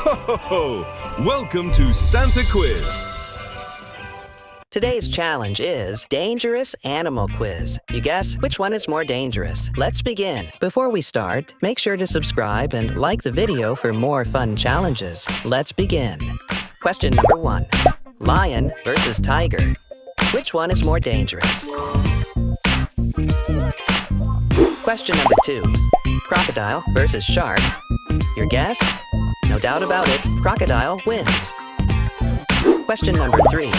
Ho! Welcome to Santa Quiz. Today's challenge is Dangerous Animal Quiz. You guess which one is more dangerous? Let's begin. Before we start, make sure to subscribe and like the video for more fun challenges. Let's begin. Question number 1. Lion versus tiger. Which one is more dangerous? Question number 2. Crocodile versus shark. Your guess? No doubt about it, crocodile wins. Question number 3.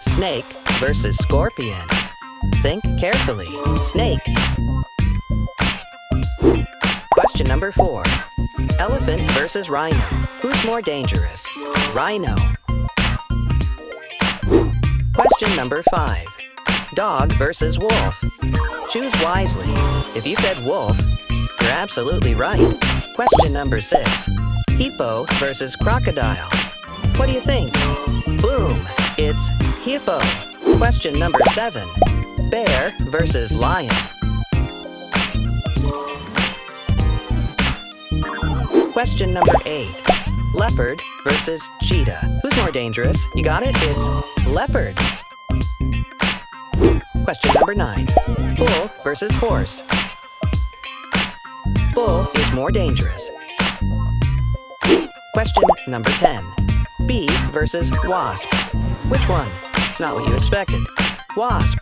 Snake versus scorpion. Think carefully. Snake. Question number 4. Elephant versus rhino. Who's more dangerous? Rhino. Question number 5. Dog versus wolf. Choose wisely. If you said wolf, you're absolutely right. Question number 6. Hippo versus crocodile. What do you think? Boom! It's hippo. Question number 7. Bear versus lion. Question number 8. Leopard versus cheetah. Who's more dangerous? You got it? It's leopard. Question number 9. Bull versus horse. Bull is more dangerous. Question number 10. Bee versus wasp. Which one? Not what you expected. Wasp.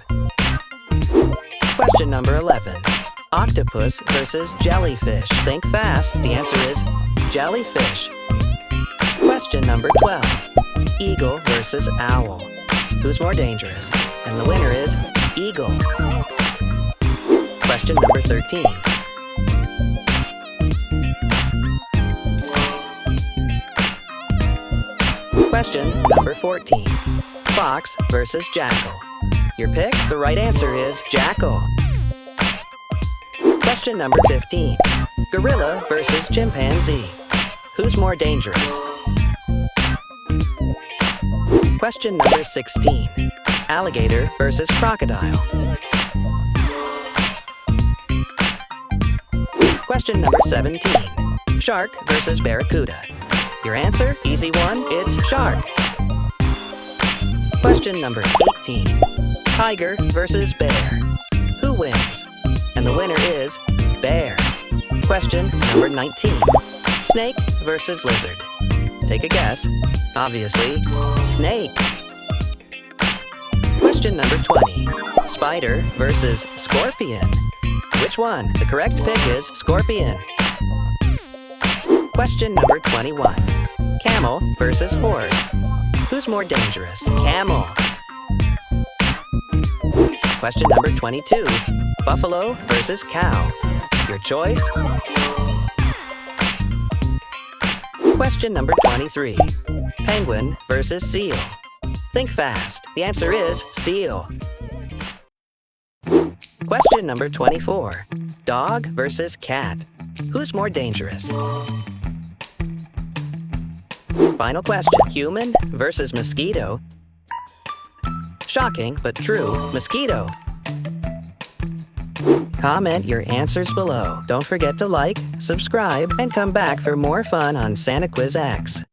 Question number 11. Octopus versus jellyfish. Think fast. The answer is jellyfish. Question number 12. Eagle versus owl. Who's more dangerous? And the winner is eagle. Question number 13. Question number 14. Fox versus jackal. Your pick? The right answer is jackal. Question number 15. Gorilla versus chimpanzee. Who's more dangerous? Question number 16. Alligator versus crocodile. Question number 17. Shark versus barracuda. Your answer? Easy one, it's shark. Question number 18. Tiger versus bear. Who wins? And the winner is bear. Question number 19. Snake versus lizard. Take a guess. Obviously, snake. Question number 20. Spider versus scorpion. Which one? The correct pick is scorpion. Question number 21. Camel versus horse. Who's more dangerous? Camel. Question number 22. Buffalo versus cow. Your choice? Question number 23. Penguin versus seal. Think fast. The answer is seal. Question number 24. Dog versus cat. Who's more dangerous? Final question. Human versus mosquito. Shocking, but true. Mosquito. Comment your answers below. Don't forget to like, subscribe, and come back for more fun on SantaQuizX.